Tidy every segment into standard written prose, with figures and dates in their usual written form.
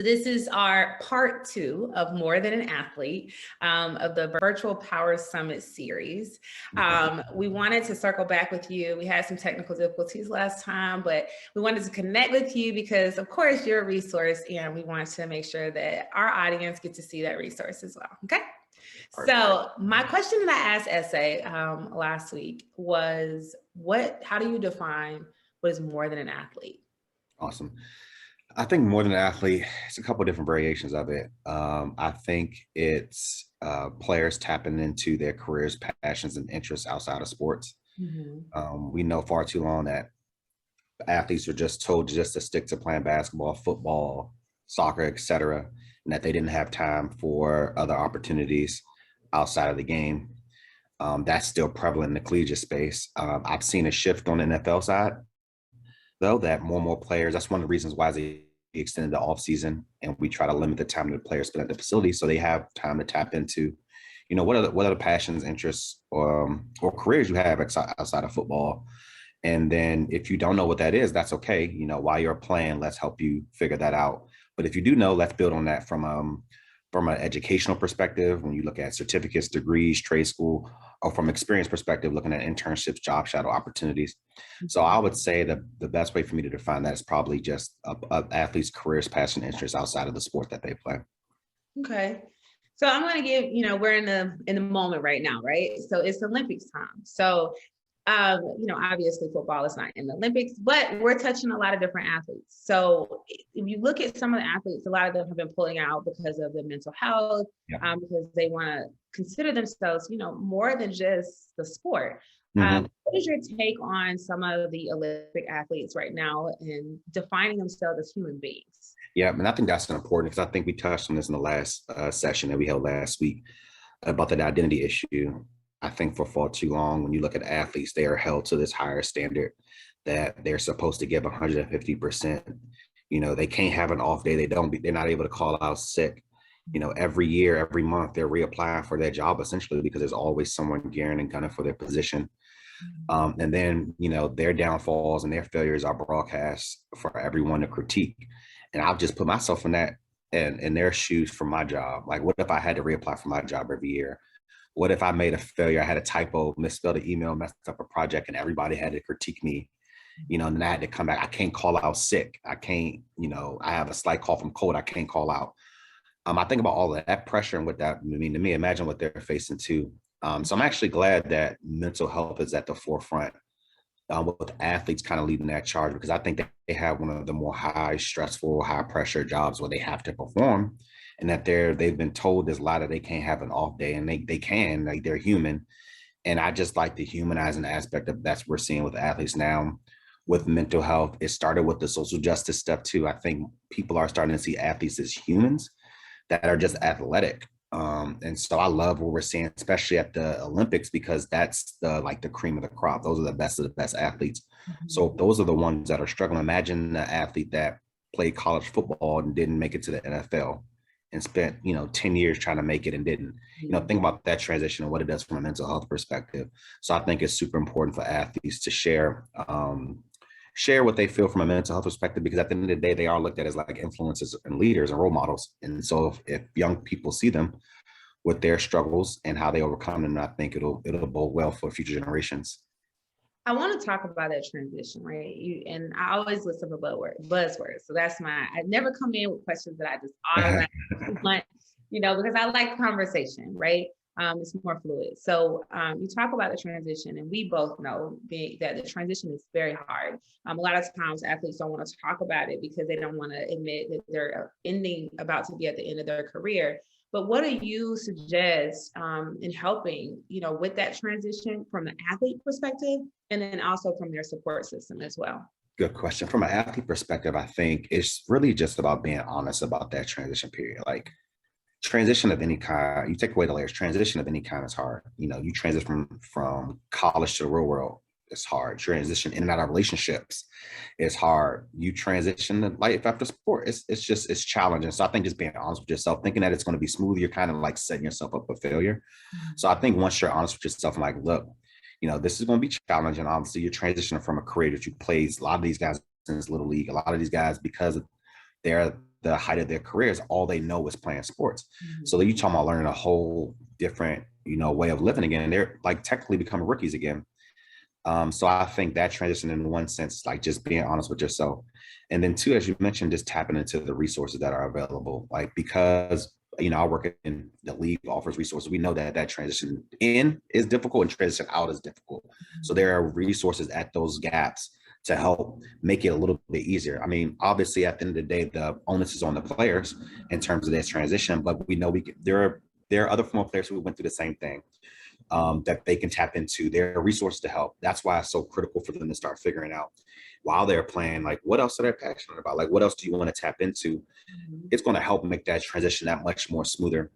This is our part 2 of More Than an Athlete, of the Virtual Power Summit series. We wanted to circle back with you. We had some technical difficulties last time, but we wanted to connect with you because, of course, you're a resource, and we want to make sure that our audience get to see that resource as well. Okay. So my question that I asked Essay last week was, how do you define what is more than an athlete? Awesome. I think more than an athlete, it's a couple of different variations of it. I think it's players tapping into their careers, passions, and interests outside of sports. We know far too long that athletes are just told just to stick to playing basketball, football, soccer, etc., and that they didn't have time for other opportunities outside of the game. That's still prevalent in the collegiate space. I've seen a shift on the NFL side, though, that more and more players, that's one of the reasons why they extended the offseason, and we try to limit the time that the players spend at the facility so they have time to tap into, what are the passions, interests, or careers you have outside of football. And then if you don't know what that is, that's okay. While you're playing, let's help you figure that out. But if you do know, let's build on that from an educational perspective, when you look at certificates, degrees, trade school, or from experience perspective, looking at internships, job shadow opportunities. So I would say that the best way for me to define that is probably just a athlete's careers, passion, interests outside of the sport that they play. Okay. So I'm going to give, we're in the moment right now, right? So it's Olympics time. So obviously football is not in the Olympics, but we're touching a lot of different athletes. So if you look at some of the athletes, a lot of them have been pulling out because of their mental health, because they want to consider themselves, more than just the sport. What is your take on some of the Olympic athletes right now and defining themselves as human beings? Yeah, and I think that's important because I think we touched on this in the last session that we held last week about that identity issue. I think for far too long, when you look at athletes, they are held to this higher standard that they're supposed to give 150%. They can't have an off day. They're not able to call out sick. Every year, every month, they're reapplying for their job essentially because there's always someone gearing and gunning for their position. And then, their downfalls and their failures are broadcast for everyone to critique. And I've just put myself in their shoes for my job. Like, what if I had to reapply for my job every year? What if I made a failure? I had a typo, misspelled an email, messed up a project, and everybody had to critique me, and then I had to come back. I can't call out sick. I can't, I have a slight cough from cold. I can't call out. I think about all of that pressure and what that mean to me. Imagine what they're facing too. So I'm actually glad that mental health is at the forefront with athletes kind of leading that charge, because I think that they have one of the more high stressful, high pressure jobs where they have to perform. And that they've been told there's a lot of they can't have an off day, and they can, like, they're human. And I just like the humanizing aspect of that's what we're seeing with athletes now with mental health. It started with the social justice stuff too. I think people are starting to see athletes as humans that are just athletic. And so I love what we're seeing, especially at the Olympics, because that's the cream of the crop. Those are the best of the best athletes. So those are the ones that are struggling. Imagine the athlete that played college football and didn't make it to the NFL and spent 10 years trying to make it and didn't. Think about that transition and what it does from a mental health perspective. So I think it's super important for athletes to share what they feel from a mental health perspective, because at the end of the day, they are looked at as like influencers and leaders and role models. And so if young people see them with their struggles and how they overcome them, I think it'll bode well for future generations. I want to talk about that transition, right? And I always listen for buzzwords. So that's I never come in with questions that I just automatically want, because I like conversation, right? It's more fluid. So you talk about the transition, and we both know that the transition is very hard. A lot of times athletes don't want to talk about it because they don't want to admit that they're about to be at the end of their career. But what do you suggest in helping, with that transition from the athlete perspective, and then also from their support system as well? Good question. From an athlete perspective, I think it's really just about being honest about that transition period. Like, transition of any kind, you take away the layers, transition of any kind is hard. You transition from college to the real world, it's hard. Transition in and out of relationships is hard. You transition to life after sport, it's challenging. So I think just being honest with yourself, thinking that it's going to be smooth, you're kind of like setting yourself up for failure. So I think once you're honest with yourself and like, look, this is going to be challenging. Obviously, you're transitioning from a career that you played. A lot of these guys in this little league, a lot of these guys, because they're the height of their careers, all they know is playing sports. Mhm. So you talking about learning a whole different, way of living again. They're like technically becoming rookies again. So I think that transition in one sense, like just being honest with yourself. And then two, as you mentioned, just tapping into the resources that are available. Like, because, I work in the league offers resources. We know that that transition in is difficult and transition out is difficult. So there are resources at those gaps to help make it a little bit easier. I mean, obviously at the end of the day, the onus is on the players in terms of this transition, but we know there are other former players who went through the same thing. That they can tap into. Their resources to help. That's why it's so critical for them to start figuring out while they're playing, like, what else are they passionate about? Like, what else do you want to tap into? Mhm. It's going to help make that transition that much more smoother.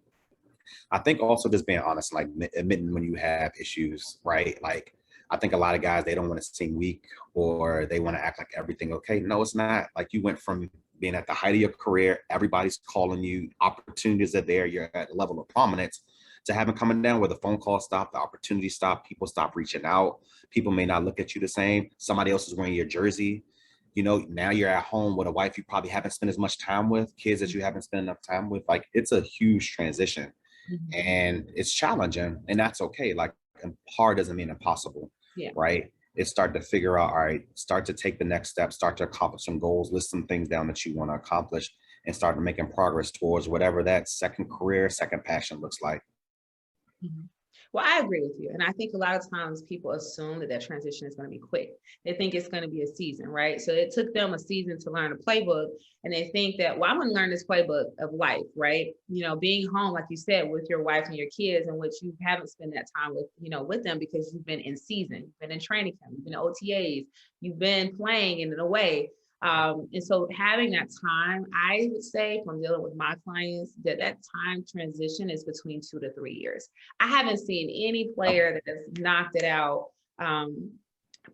I think also just being honest, like admitting when you have issues, right? Like, I think a lot of guys, they don't want to seem weak or they want to act like everything okay. No, it's not. Like, you went from being at the height of your career, everybody's calling you, opportunities are there, you're at a level of prominence, to having coming down where the phone call stopped, the opportunity stopped, people stop reaching out, people may not look at you the same, somebody else is wearing your jersey. Now you're at home with a wife you probably haven't spent as much time with, kids that you haven't spent enough time with. Like, it's a huge transition Mhm. and it's challenging, and that's okay. Like, hard doesn't mean impossible, Yeah. right? It's start to figure out, all right, start to take the next step, start to accomplish some goals, list some things down that you want to accomplish, and start making progress towards whatever that second career, second passion looks like. Mhm. Well, I agree with you. And I think a lot of times people assume that that transition is going to be quick. They think it's going to be a season, right? So it took them a season to learn a playbook. And they think that, well, I'm going to learn this playbook of life, right? Being home, like you said, with your wife and your kids, in which you haven't spent that time with them because you've been in season, you've been in training camp, you've been OTAs, you've been playing in a way. And so having that time, I would say from dealing with my clients, that time transition is between 2 to 3 years. I haven't seen any player that has knocked it out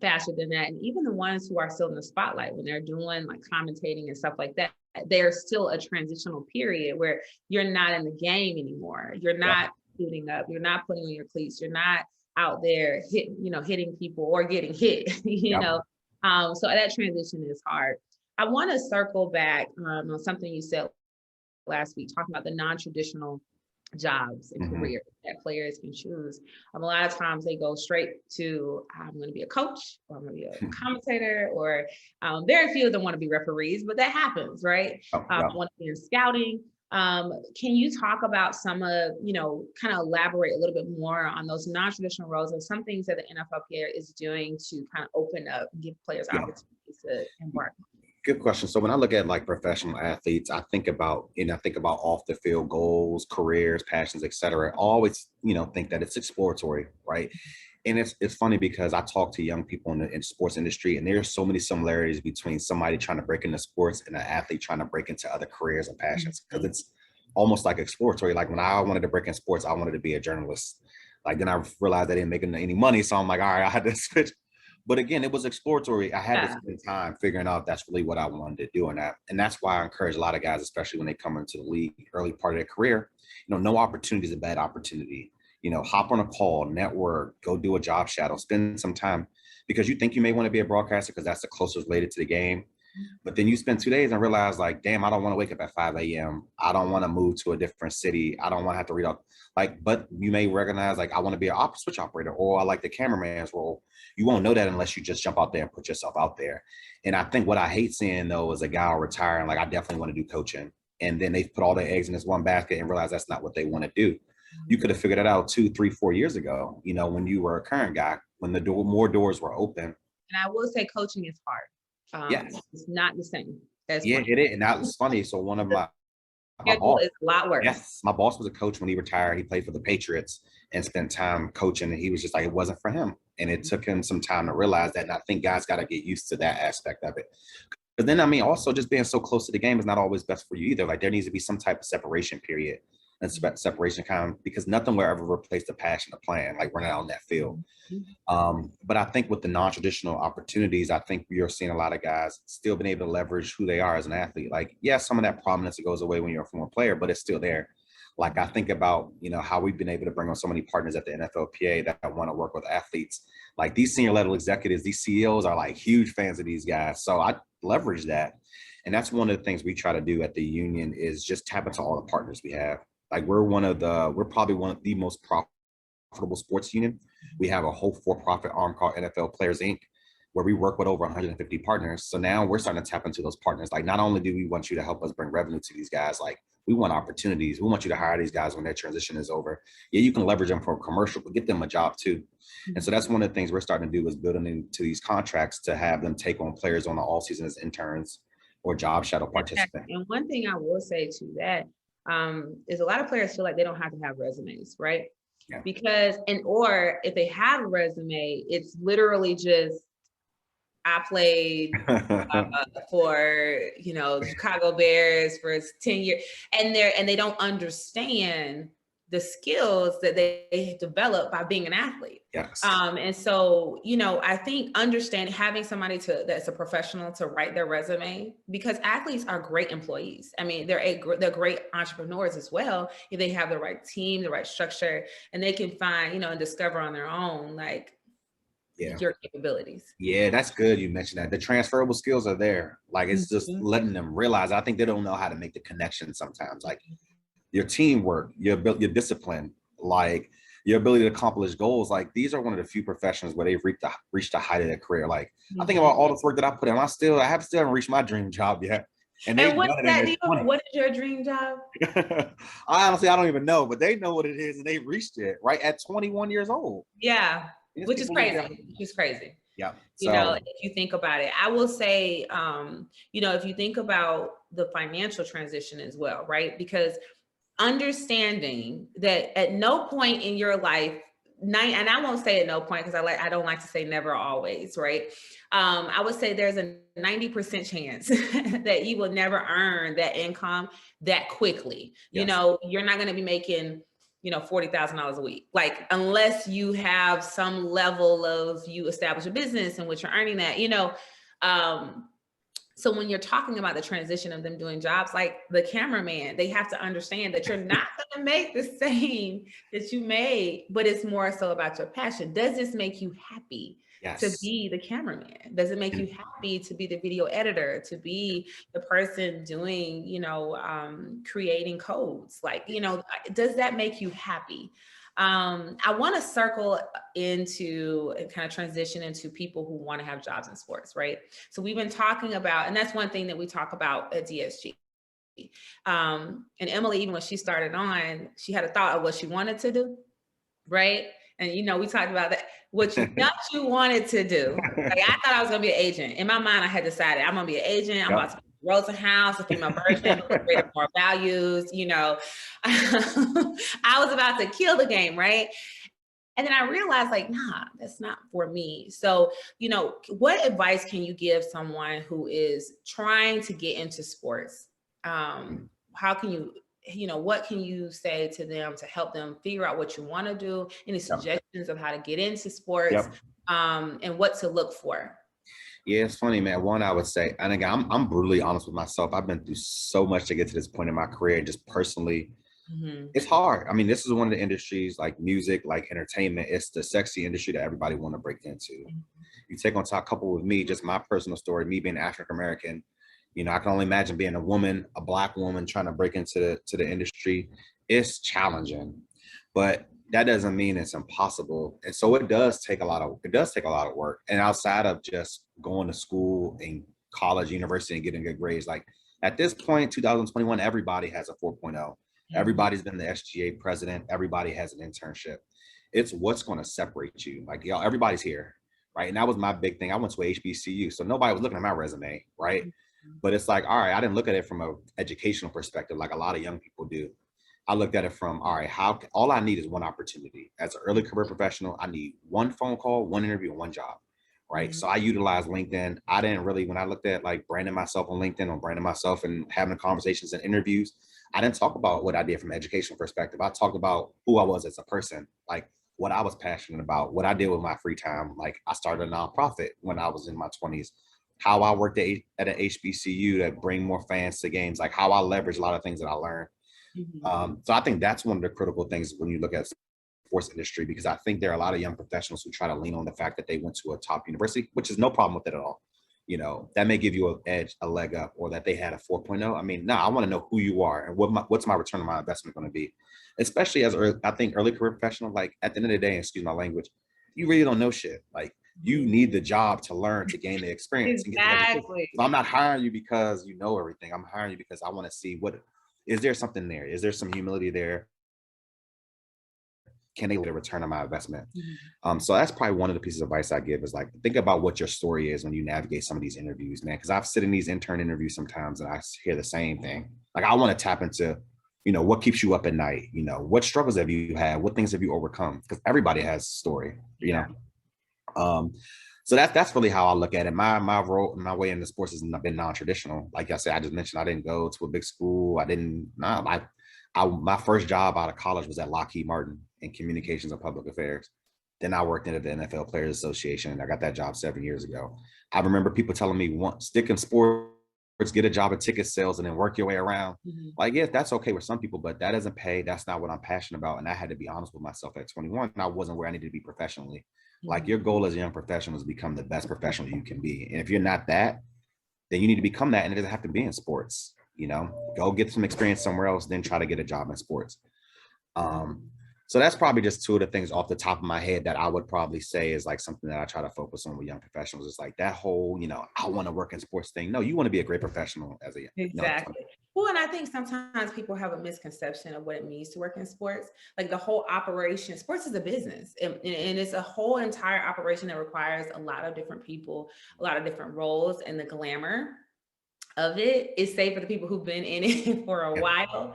faster than that. And even the ones who are still in the spotlight when they're doing like commentating and stuff like that, there's still a transitional period where you're not in the game anymore. You're not suiting up. You're not putting on your cleats. You're not out there hitting people or getting hit, Yep. So that transition is hard. I want to circle back on something you said last week, talking about the non-traditional jobs and Mhm. careers that players can choose. A lot of times they go straight to, I'm going to be a coach, or I'm going to be a commentator, or very few of them want to be referees, but that happens, right? Oh, I yeah. want to be in scouting. Can you talk about some of, kind of elaborate a little bit more on those non-traditional roles and some things that the NFLPA is doing to kind of open up and give players Yeah. opportunities to embark? Good question. So when I look at like professional athletes, I think about, off the field goals, careers, passions, etc. I always, think that it's exploratory, right? And it's funny because I talk to young people in sports industry, and there's so many similarities between somebody trying to break into sports and an athlete trying to break into other careers and passions, because it's almost like exploratory. Like when I wanted to break in sports, I wanted to be a journalist. Like then I realized I didn't make any money, so I'm like, all right, I had to switch. But again, it was exploratory. I had to Yeah. spend time figuring out that's really what I wanted to do, and that's why I encourage a lot of guys, especially when they come into the league early part of their career. No opportunity is a bad opportunity. Hop on a call, network, go do a job shadow, spend some time, because you think you may want to be a broadcaster because that's the closest related to the game. But then you spend 2 days and realize, like, damn, I don't want to wake up at 5 a.m. I don't want to move to a different city. I don't want to have to read up. Like, but you may recognize, like, I want to be a switch operator, or I like the cameraman's role. You won't know that unless you just jump out there and put yourself out there. And I think what I hate seeing, though, is a guy retiring, like, I definitely want to do coaching. And then they put all their eggs in this one basket and realize that's not what they want to do. You could have figured it out 2, 3, 4 years ago, when you were a current guy, when more doors were open. And I will say coaching is hard. Yes. It's not the same as Yeah, playing. it is. And that was funny. So one of The my schedule boss, is a lot worse. yes, my boss was a coach when he retired. He played for the Patriots and spent time coaching, and he was just like, it wasn't for him. And it took him some time to realize that. And I think guys got to get used to that aspect of it. But then, I mean, also just being so close to the game is not always best for you either. Like there needs to be some type of separation period and separation time, because nothing will ever replace the passion of playing, like running out on that field. But I think with the non-traditional opportunities, I think you're seeing a lot of guys still being able to leverage who they are as an athlete. Like, yeah, some of that prominence goes away when you're a former player, but it's still there. Like I think about, how we've been able to bring on so many partners at the NFLPA that want to work with athletes. Like these senior level executives, these CEOs are like huge fans of these guys. So I leverage that. And that's one of the things we try to do at the union is just tap into all the partners we have. Like we're probably one of the most profitable sports union. We have a whole for-profit arm called NFL Players Inc., where we work with over 150 partners. So now we're starting to tap into those partners. Like, not only do we want you to help us bring revenue to these guys, like we want opportunities. We want you to hire these guys when their transition is over. Yeah, you can leverage them for a commercial, but get them a job too. And so that's one of the things we're starting to do is building into these contracts to have them take on players on the all season as interns or job shadow participants. And one thing I will say to that is a lot of players feel like they don't have to have resumes, right? Yeah. Because, or if they have a resume, it's literally just, I played for, Chicago Bears for 10 years, and they don't understand the skills that they develop by being an athlete. Yes. And so, I think having somebody that's a professional to write their resume, because athletes are great employees. I mean, they're great entrepreneurs as well, if they have the right team, the right structure, and they can find, and discover on their own, like, your capabilities. Yeah, that's good. You mentioned that the transferable skills are there. Like, it's just letting them realize. I think they don't know how to make the connection sometimes. Like your teamwork, your discipline, like your ability to accomplish goals. Like, these are one of the few professions where they've reached the height of their career. Like, I think about all this work that I put in. I still haven't reached my dream job yet. And what is that deal? What is your dream job? Honestly, I don't even know, but they know what it is, and they reached it right at 21 years old. Yeah. Which is crazy. Yeah. If you think about it, I will say, if you think about the financial transition as well, right? Because understanding that at no point in your life, and I won't say at no point, because I don't like to say never always, right? I would say there's a 90% chance that you will never earn that income that quickly. Yes. You're not going to be making $40,000 a week, like, unless you have some level of, you establish a business in which you're earning that, so when you're talking about the transition of them doing jobs like the cameraman, they have to understand that you're not going to make the same that you made, but it's more so about your passion. Does this make you happy? Yes. To be the cameraman? Does it make you happy to be the video editor, to be the person doing, creating codes? Like, does that make you happy? I want to circle into and kind of transition into people who want to have jobs in sports, right? So we've been talking about, and that's one thing that we talk about at DSG. And Emily, even when she started on, she had a thought of what she wanted to do, right? And, we talked about that, what you thought you wanted to do. Like, I thought I was going to be an agent. In my mind, I had decided I'm going to be an agent. I'm about to be Rosa House, a female version, with more values, I was about to kill the game, right? And then I realized, like, nah, that's not for me. So, what advice can you give someone who is trying to get into sports? How can you, what can you say to them to help them figure out what you want to do? Any suggestions of how to get into sports, and what to look for? Yeah, it's funny, man. One, I would say, and again, I'm brutally honest with myself. I've been through so much to get to this point in my career, just personally. It's hard. I mean, this is one of the industries, like music, like entertainment. It's the sexy industry that everybody want to break into. You take on top, couple with me, just my personal story, me being African American. I can only imagine being a woman, a Black woman, trying to break into the industry. It's challenging, but that doesn't mean it's impossible. And so it does take a lot of work. And outside of just going to school and college, university, and getting good grades, like at this point, 2021, everybody has a 4.0. Everybody's been the SGA president. Everybody has an internship. It's what's going to separate you. Like, y'all, everybody's here, right? And that was my big thing. I went to a HBCU, so nobody was looking at my resume, right? But it's like, all right, I didn't look at it from an educational perspective like a lot of young people do. I looked at it from, all right, all I need is one opportunity. As an early career professional, I need one phone call, one interview, and one job, right? So I utilized LinkedIn. I didn't really, when I looked at like branding myself on LinkedIn or branding myself and having conversations and interviews, I didn't talk about what I did from an educational perspective. I talked about who I was as a person, like what I was passionate about, what I did with my free time. Like, I started a nonprofit when I was in my 20s, how I worked at an HBCU to bring more fans to games, like how I leveraged a lot of things that I learned. So I think that's one of the critical things when you look at sports industry, because I think there are a lot of young professionals who try to lean on the fact that they went to a top university, which is no problem with it at all. that may give you an edge, a leg up, or that they had a 4.0. I mean, no, I want to know who you are and what's my return on my investment going to be, especially as I think early career professional. Like at the end of the day, excuse my language, you really don't know shit. Like you need the job to learn, to gain the experience and get the education. Exactly. So I'm not hiring you because you know everything. I'm hiring you because I want to see is there something there? Is there some humility there? Can they get a return on my investment? So that's probably one of the pieces of advice I give is like, think about what your story is when you navigate some of these interviews, man. Cause I've sit in these intern interviews sometimes and I hear the same thing. Like I want to tap into, what keeps you up at night? What struggles have you had? What things have you overcome? Because everybody has a story, So that's really how I look at it. My role, my way into sports has been non-traditional. Like I said, I just mentioned I didn't go to a big school. My first job out of college was at Lockheed Martin in communications and public affairs. Then I worked into the NFL Players Association, and I got that job 7 years ago. I remember people telling me, stick in sports, get a job in ticket sales, and then work your way around. Like, yeah, that's okay with some people, but that doesn't pay. That's not what I'm passionate about. And I had to be honest with myself at 21. And I wasn't where I needed to be professionally. Like your goal as a young professional is to become the best professional you can be. And if you're not that, then you need to become that. And it doesn't have to be in sports. Go get some experience somewhere else, then try to get a job in sports. So that's probably just two of the things off the top of my head that I would probably say is like something that I try to focus on with young professionals. It's like that whole, I want to work in sports thing. No, you want to be a great professional as a Exactly. Well, and I think sometimes people have a misconception of what it means to work in sports. Like the whole operation, sports is a business, and it's a whole entire operation that requires a lot of different people, a lot of different roles, and the glamour of it is safe for the people who've been in it for a while,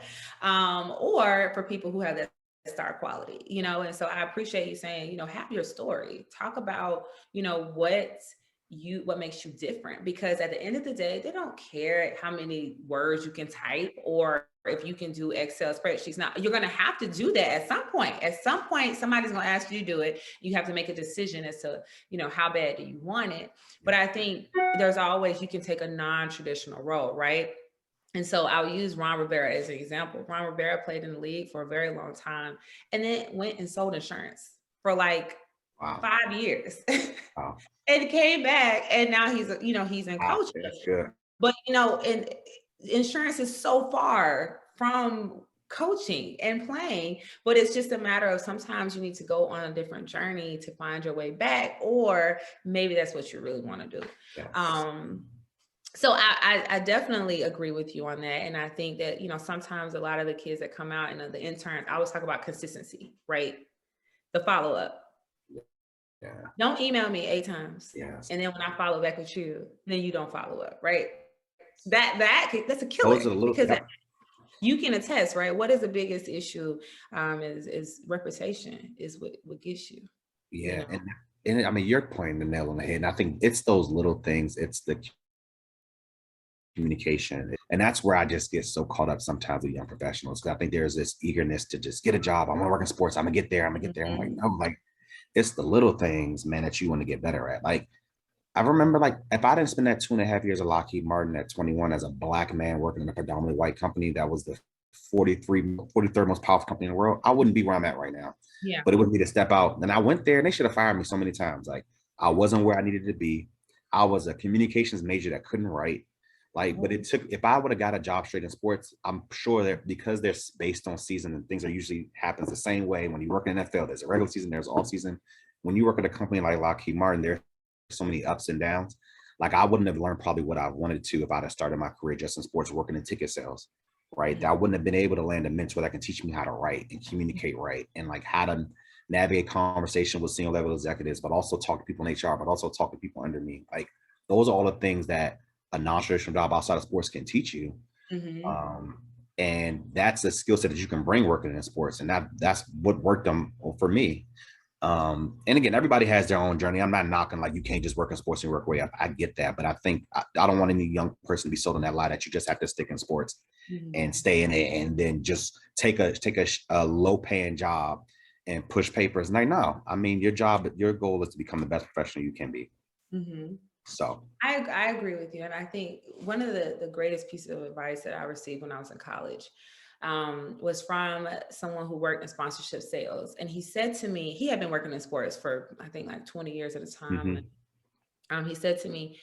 or for people who have that star quality, and so I appreciate you saying, have your story, talk about, what makes you different, because at the end of the day, they don't care how many words you can type or if you can do Excel spreadsheets. Now you're going to have to do that at some point. Somebody's going to ask you to do it. You have to make a decision as to, how bad do you want it? But I think there's always, you can take a non-traditional role, right? And so I'll use Ron Rivera as an example. Ron Rivera played in the league for a very long time and then went and sold insurance for like 5 years. Wow. And came back, and now he's in coaching. That's good. But and insurance is so far from coaching and playing, but it's just a matter of sometimes you need to go on a different journey to find your way back, or maybe that's what you really want to do. Yes. So I definitely agree with you on that. And I think that, sometimes a lot of the kids that come out and the interns, I always talk about consistency, right? The follow-up. Yeah. Don't email me 8 times. Yes. And then when I follow back with you, then you don't follow up, right? That's a killer. Because you can attest, right? What is the biggest issue? Is reputation is what gets you. Yeah. And I mean, you're pointing the nail on the head. And I think it's those little things. It's the communication. And that's where I just get so caught up sometimes with young professionals. Because I think there's this eagerness to just get a job. I want to work in sports. I'm gonna get there. I'm like, it's the little things, man, that you want to get better at. Like, I remember, like, if I didn't spend that 2.5 years at Lockheed Martin at 21 as a Black man working in a predominantly white company that was the 43rd most powerful company in the world, I wouldn't be where I'm at right now. Yeah. But it would be to step out. And I went there and they should have fired me so many times. Like, I wasn't where I needed to be. I was a communications major that couldn't write. Like, but if I would have got a job straight in sports, I'm sure that because they're based on season and things are usually happens the same way. When you work in NFL, there's a regular season, there's off season. When you work at a company like Lockheed Martin, there's so many ups and downs. Like, I wouldn't have learned probably what I wanted to if I'd have started my career just in sports, working in ticket sales, right? I wouldn't have been able to land a mentor that can teach me how to write and communicate right, and like how to navigate conversation with senior level executives, but also talk to people in HR, but also talk to people under me. Like, those are all the things that a non-traditional job outside of sports can teach you. And that's a skill set that you can bring working in sports. And that's what worked for me. And again, everybody has their own journey. I'm not knocking, like, you can't just work in sports and work way up. I get that. But I think I don't want any young person to be sold on that lie that you just have to stick in sports and stay in it and then just take a low paying job and push papers. Like, no, I mean, your goal is to become the best professional you can be. So I agree with you. And I think one of the greatest pieces of advice that I received when I was in college was from someone who worked in sponsorship sales. And he said to me, he had been working in sports for, I think, like 20 years at a time. He said to me,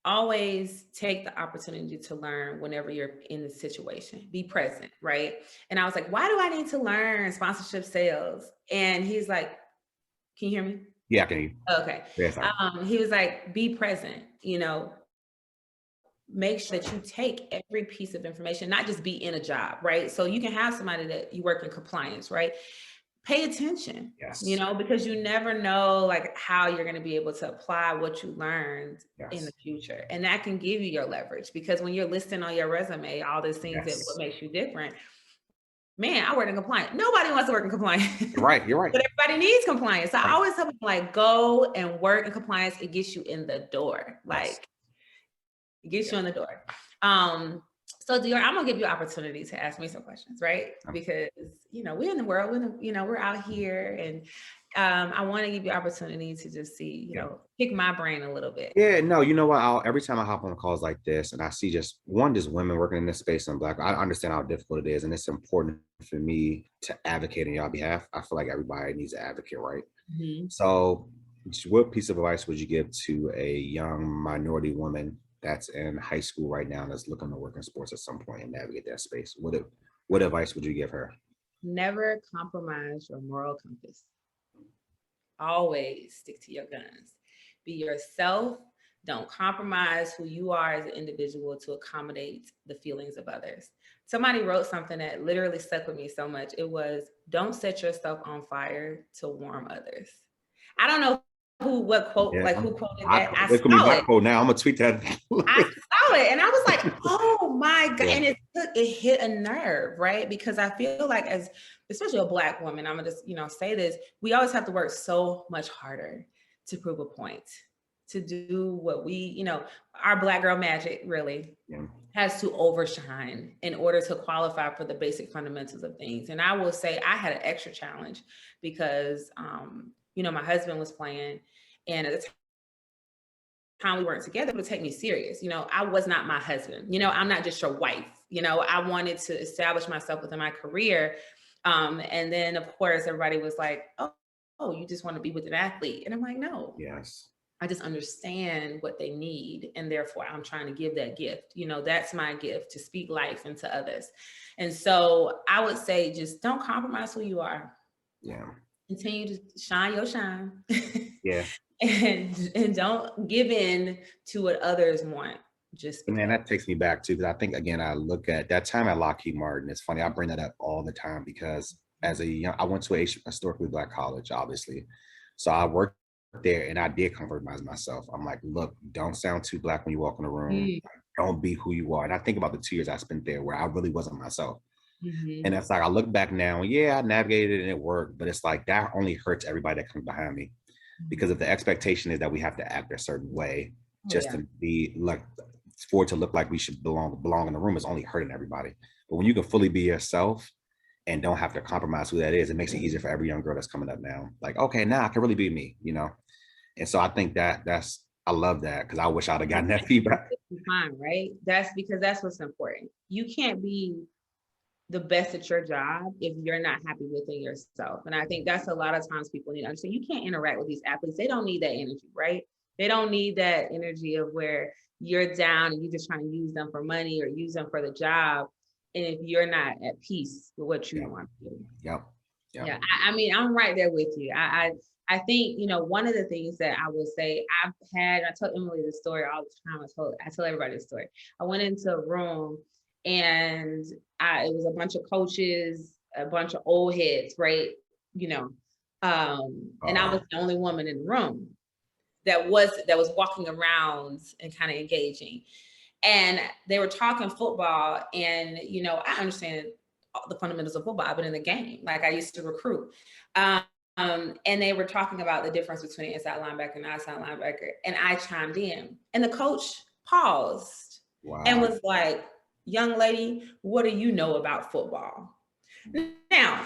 always take the opportunity to learn whenever you're in the situation. Be present, right? And I was like, why do I need to learn sponsorship sales? And he's like, can you hear me? Yeah, I can hear you. Okay. Yeah, sorry. He was like, be present, make sure that you take every piece of information, not just be in a job, right? So you can have somebody that you work in compliance, right? Pay attention, Yes. because you never know like how you're going to be able to apply what you learned in the future. And that can give you your leverage, because when you're listing on your resume, all these things that what makes you different, man, I work in compliance. Nobody wants to work in compliance. You're right. But everybody needs compliance. So I always tell them, like, go and work in compliance. It gets you in the door. Like, it gets you in the door. So Dior, I'm gonna give you opportunity to ask me some questions, right? Because we're in the world, we're out here, and I want to give you opportunity to just see, pick my brain a little bit. Yeah, no, you know what? Every time I hop on calls like this, and I see just women working in this space and Black, I understand how difficult it is, and it's important for me to advocate on your behalf. I feel like everybody needs an advocate, right? Mm-hmm. So, what piece of advice would you give to a young minority woman that's in high school right now and that's looking to work in sports at some point and navigate that space? What advice would you give her? Never compromise your moral compass. Always stick to your guns. Be yourself. Don't compromise who you are as an individual to accommodate the feelings of others. Somebody wrote something that literally stuck with me so much. It was, don't set yourself on fire to warm others. I don't know who quoted that. I saw it. Now I'm gonna tweet that. I saw it and I was like, oh my God. And it hit a nerve, right? Because I feel like, as especially a Black woman, I'm gonna just, say this, we always have to work so much harder to prove a point, to do what we, our Black girl magic really has to overshine in order to qualify for the basic fundamentals of things. And I will say I had an extra challenge because, my husband was playing, and at the time we weren't together, but take me serious. I was not my husband. I'm not just your wife. I wanted to establish myself within my career. And then of course everybody was like, oh, you just want to be with an athlete. And I'm like, no. Yes. I just understand what they need. And therefore I'm trying to give that gift. That's my gift, to speak life into others. And so I would say, just don't compromise who you are. Yeah. Continue to shine your shine. Yeah. and don't give in to what others want. Man, that takes me back too, because I think, again, I look at that time at Lockheed Martin. It's funny, I bring that up all the time because I went to a historically Black college, obviously. So I worked there and I did compromise myself. I'm like, look, don't sound too Black when you walk in the room. Don't be who you are. And I think about the 2 years I spent there where I really wasn't myself. And it's like, I look back now, I navigated and it worked, but it's like, that only hurts everybody that comes behind me. Because if the expectation is that we have to act a certain way to be like, for it to look like we should belong in the room, is only hurting everybody. But when you can fully be yourself and don't have to compromise who that is, it makes it easier for every young girl that's coming up now. Like, okay, now I can really be me, And so I think I love that, because I wish I'd have gotten that feedback. Fine, right? That's what's important. You can't be the best at your job if you're not happy within yourself. And I think that's a lot of times people need to understand. You can't interact with these athletes. They don't need that energy, right? They don't need that energy of where you're down and you're just trying to use them for money or use them for the job. And if you're not at peace with what you want to do. Yeah. I mean, I'm right there with you. I think, one of the things that I will say, I tell Emily this story all the time. I tell everybody this story. I went into a room and it was a bunch of coaches, a bunch of old heads, right? And I was the only woman in the room that was walking around and kind of engaging. And they were talking football, and I understand the fundamentals of football. I've been in the game, like I used to recruit. And they were talking about the difference between inside linebacker and outside linebacker. And I chimed in, and the coach paused and was like, young lady, what do you know about football? Now,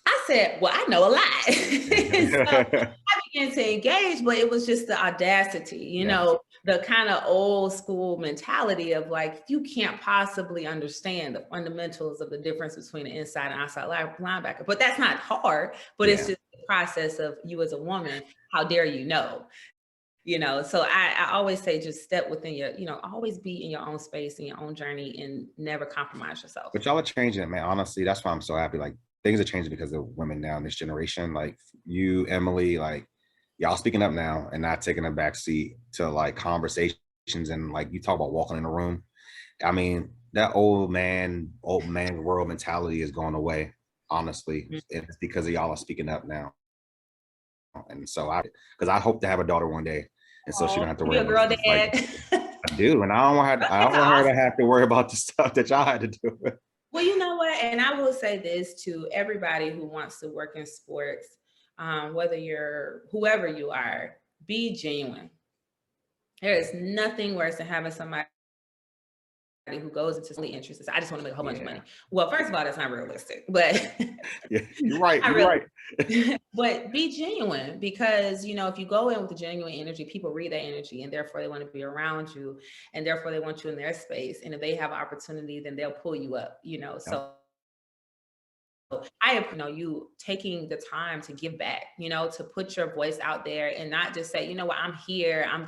I said, well, I know a lot. So I began to engage, but it was just the audacity, the kind of old school mentality of like, you can't possibly understand the fundamentals of the difference between an inside and outside linebacker. But that's not hard, but it's just the process of you as a woman. How dare you know? you know, so I always say just step within your, you know, always be in your own space, in your own journey, and never compromise yourself. But y'all are changing it, man. Honestly, that's why I'm so happy. Like things are changing because of women now in this generation. Like you, Emily, like y'all speaking up now and not taking a back seat to like conversations. And like you talk about walking in a room. I mean, that old man world mentality is going away, honestly. Mhm. And it's because of y'all are speaking up now. And so because I hope to have a daughter one day. And so she don't Oh, have to you worry a about girl stuff like dad. I do. And I don't want her, I That's don't want her to awesome. have to worry about the stuff that y'all had to do. Well, you know what? And I will say this to everybody who wants to work in sports, whether you're whoever you are, be genuine. There is nothing worse than having somebody who goes into only interests. I just want to make a whole bunch of money. Yeah. Well, first of all, that's not realistic, but Yeah. You're right. not You're really. right. But be genuine, because you know, if you go in with the genuine energy, people read that energy and therefore they want to be around you, and therefore they want you in their space. And if they have opportunity, then they'll pull you up, you know. Yep. So I, you know, you taking the time to give back, you know, to put your voice out there and not just say, you know what, I'm here, I'm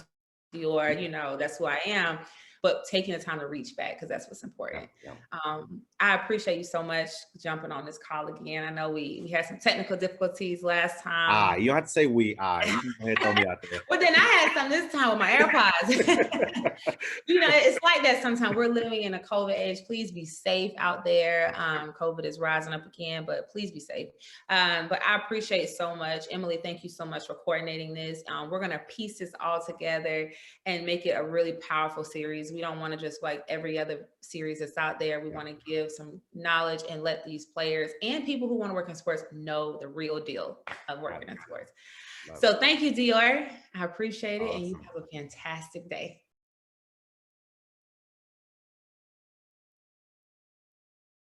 Dior, you know, that's who I am, but taking the time to reach back, because that's what's important. Yep. Yep. I appreciate you so much jumping on this call again. I know we had some technical difficulties last time. You don't have to say we. You can go ahead and throw me out there. But then I had some this time with my AirPods. You know, it's like that sometimes. We're living in a COVID age. Please be safe out there. COVID is rising up again, but please be safe. But I appreciate so much. Emily, thank you so much for coordinating this. We're going to piece this all together and make it a really powerful series. We don't want to just like every other series that's out there. We want to give some knowledge and let these players and people who want to work in sports know the real deal of working in sports. So thank you, Dior. I appreciate it. And you Awesome. have a fantastic day.